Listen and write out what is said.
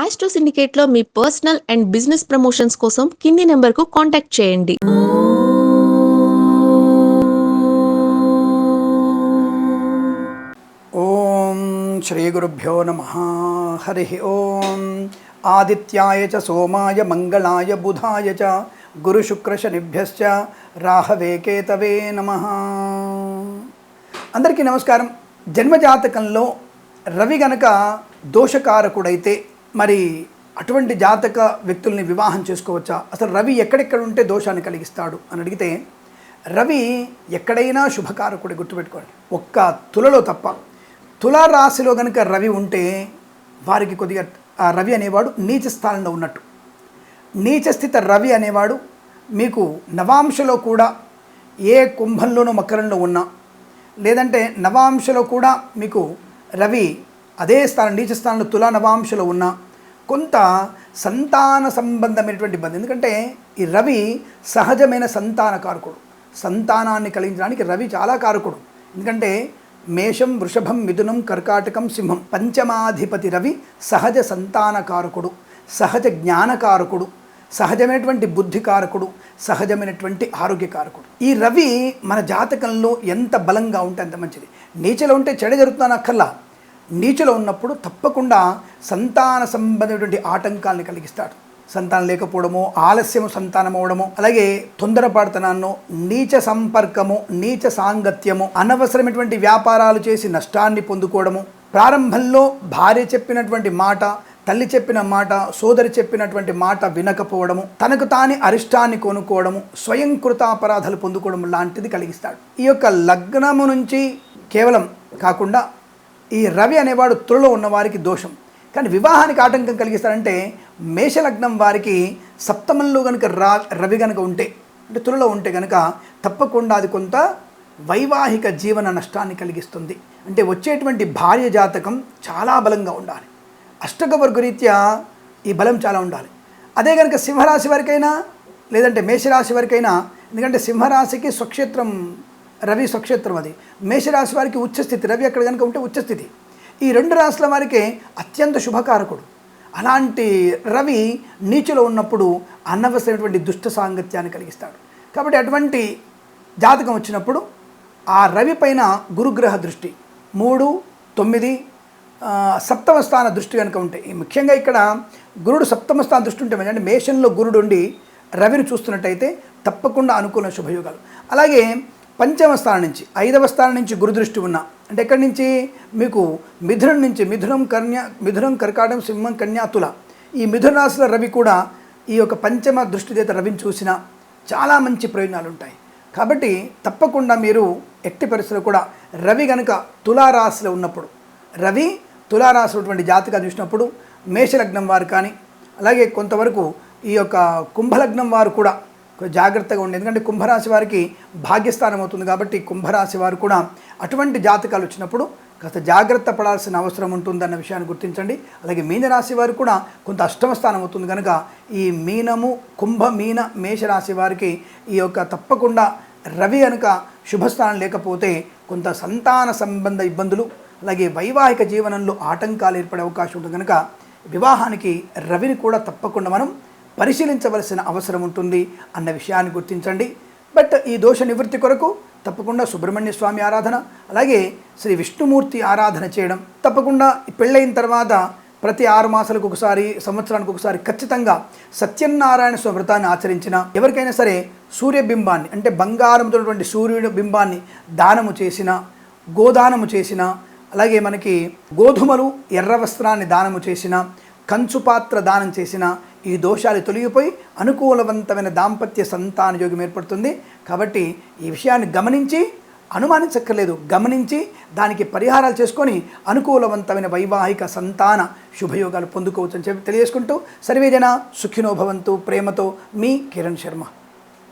Astro సిండికేట్లో మీ personal and business promotions కోసం కింది నెంబర్కు కాంటాక్ట్ చేయండి. ఓం శ్రీ గురుభ్యో నమః. హరి ఓం. ఆదిత్యాయ చ సోమాయ మంగళాయ బుధాయ చ గురు శుక్ర శనిభ్యశ్చ రాహవే కేతవే నమః. అందరికీ నమస్కారం. జన్మజాతకంలో రవి గనక దోషకారకుడైతే మరి అటువంటి జాతక వ్యక్తుల్ని వివాహం చేసుకోవచ్చా? అసలు రవి ఎక్కడెక్కడ ఉంటే దోషాన్ని కలిగిస్తాడు అని అడిగితే, రవి ఎక్కడైనా శుభకారకుడి, గుర్తుపెట్టుకోండి. ఒక్క తులలో తప్ప. తులారాశిలో కనుక రవి ఉంటే వారికి కొద్దిగా ఆ రవి అనేవాడు నీచ స్థానంలో ఉన్నట్టు. నీచస్థిత రవి అనేవాడు మీకు నవాంశలో కూడా ఏ కుంభంలోనో మకరంలో ఉన్నా, లేదంటే నవాంశలో కూడా మీకు రవి అదే స్థానం నీచ స్థానంలో తులా నవాంశలో ఉన్నా కొంత సంతాన సంబంధమైనటువంటి ఇబ్బంది. ఎందుకంటే ఈ రవి సహజమైన సంతాన కారకుడు. సంతానాన్ని కలిగించడానికి రవి చాలా కారకుడు. ఎందుకంటే మేషం, వృషభం, మిథునం, కర్కాటకం, సింహం పంచమాధిపతి రవి సహజ సంతానకారకుడు, సహజ జ్ఞానకారకుడు, సహజమైనటువంటి బుద్ధికారకుడు, సహజమైనటువంటి ఆరోగ్యకారకుడు. ఈ రవి మన జాతకంలో ఎంత బలంగా ఉంటే అంత మంచిది. నీచలో ఉంటే చెడ జరుగుతుందని అక్కర్లా. నీచలో ఉన్నప్పుడు తప్పకుండా సంతాన సంబంధమైనటువంటి ఆటంకాలను కలిగిస్తాడు. సంతానం లేకపోవడము, ఆలస్యము సంతానం అవడము, అలాగే తొందరపాటుతనాన్ని, నీచ సంపర్కము, నీచ సాంగత్యము, అనవసరమైనటువంటి వ్యాపారాలు చేసి నష్టాన్ని పొందుకోవడము, ప్రారంభంలో భార్య చెప్పినటువంటి మాట, తల్లి చెప్పిన మాట, సోదరి చెప్పినటువంటి మాట వినకపోవడము, తనకు తాని అరిష్టాన్ని కొనుక్కోవడము, స్వయం కృతాపరాధాలు పొందుకోవడం లాంటిది కలిగిస్తాడు. ఈ యొక్క లగ్నము నుంచి కేవలం కాకుండా ఈ రవి అనేవాడు తులలో ఉన్నవారికి దోషం. కానీ వివాహానికి ఆటంకం కలిగిస్తాడంటే మేషలగ్నం వారికి సప్తమంలో కనుక రవి కనుక ఉంటే, అంటే తులలో ఉంటే కనుక తప్పకుండా అది కొంత వైవాహిక జీవన నష్టాన్ని కలిగిస్తుంది. అంటే వచ్చేటువంటి భార్య జాతకం చాలా బలంగా ఉండాలి. అష్టకవర్గరీత్యా ఈ బలం చాలా ఉండాలి. అదే కనుక సింహరాశి వారికైనా లేదంటే మేషరాశి వారికైనా, ఎందుకంటే సింహరాశికి స్వక్షేత్రం రవి, స్వక్షేత్రం అది. మేషరాశి వారికి ఉచ్చస్థితి, రవి అక్కడ కనుక ఉంటే ఉచ్చస్థితి. ఈ రెండు రాశుల వారికి అత్యంత శుభకారకుడు. అలాంటి రవి నీచులో ఉన్నప్పుడు అనవసరమైనటువంటి దుష్ట సాంగత్యాన్ని కలిగిస్తాడు. కాబట్టి అటువంటి జాతకం వచ్చినప్పుడు ఆ రవి పైన గురుగ్రహ దృష్టి 3, 9, సప్తమ స్థాన దృష్టి కనుక ఉంటే, ముఖ్యంగా ఇక్కడ గురుడు సప్తమ స్థాన దృష్టి ఉంటే, అంటే మేషంలో గురుడు ఉండి రవిని చూస్తున్నట్టయితే తప్పకుండా అనుకూల శుభయోగాలు. అలాగే పంచమ స్థానం నుంచి 5వ స్థానం నుంచి గురుదృష్టి ఉన్న, అంటే ఎక్కడి నుంచి మీకు మిథునం నుంచి, మిథునం, కర్కాటకం, సింహం, కన్యా, తుల, ఈ మిథున రాశిలో రవి కూడా ఈ యొక్క పంచమ దృష్టి చేత రవిని చూసినా చాలా మంచి ప్రయోజనాలు ఉంటాయి. కాబట్టి తప్పకుండా మీరు ఎట్టి పరిస్థితుల్లో కూడా రవి కనుక తులారాశిలో ఉన్నప్పుడు, రవి తులారాశి ఉన్నటువంటి జాతకాలు చూసినప్పుడు మేషలగ్నం వారు కానీ, అలాగే కొంతవరకు ఈ యొక్క కుంభలగ్నం వారు కూడా జాగ్రత్తగా ఉండే. ఎందుకంటే కుంభరాశి వారికి భాగ్యస్థానం అవుతుంది కాబట్టి కుంభరాశి వారు కూడా అటువంటి జాతకాలు వచ్చినప్పుడు కాస్త జాగ్రత్త పడాల్సిన అవసరం ఉంటుందన్న విషయాన్ని గుర్తించండి. అలాగే మీనరాశి వారు కూడా కొంత అష్టమ స్థానం అవుతుంది కనుక ఈ మీనము, కుంభ, మీన, మేషరాశి వారికి ఈ యొక్క తప్పకుండా రవి కనుక శుభస్థానం లేకపోతే కొంత సంతాన సంబంధ ఇబ్బందులు, అలాగే వైవాహిక జీవనంలో ఆటంకాలు ఏర్పడే అవకాశం ఉంటుంది. కనుక వివాహానికి రవిని కూడా తప్పకుండా మనం పరిశీలించవలసిన అవసరం ఉంటుంది అన్న విషయాన్ని గుర్తించండి. బట్ ఈ దోష నివృత్తి కొరకు తప్పకుండా సుబ్రహ్మణ్య స్వామి ఆరాధన, అలాగే శ్రీ విష్ణుమూర్తి ఆరాధన చేయడం, తప్పకుండా పెళ్ళైన తర్వాత ప్రతి 6 మాసాలకు ఒకసారి, సంవత్సరానికి ఒకసారి ఖచ్చితంగా సత్యనారాయణ స్వామి వ్రతాన్ని ఆచరించిన, ఎవరికైనా సరే సూర్యబింబాన్ని, అంటే బంగారంతో ఉన్నటువంటి సూర్యుడి బింబాన్ని దానము చేసిన, గోదానము చేసిన, అలాగే మనకి గోధుమలు, ఎర్ర వస్త్రాన్ని దానము చేసిన, కంచుపాత్ర దానం చేసిన ఈ దోషాలు తొలగిపోయి అనుకూలవంతమైన దాంపత్య సంతాన యోగం ఏర్పడుతుంది. కాబట్టి ఈ విషయాన్ని గమనించి, అనుమానించక్కర్లేదు, గమనించి దానికి పరిహారాలు చేసుకొని అనుకూలవంతమైన వైవాహిక సంతాన శుభయోగాలు పొందుకోవచ్చు అని చెప్పి తెలియజేసుకుంటూ, సర్వేజన సుఖినో భవంతు. ప్రేమతో మీ కిరణ్ శర్మ.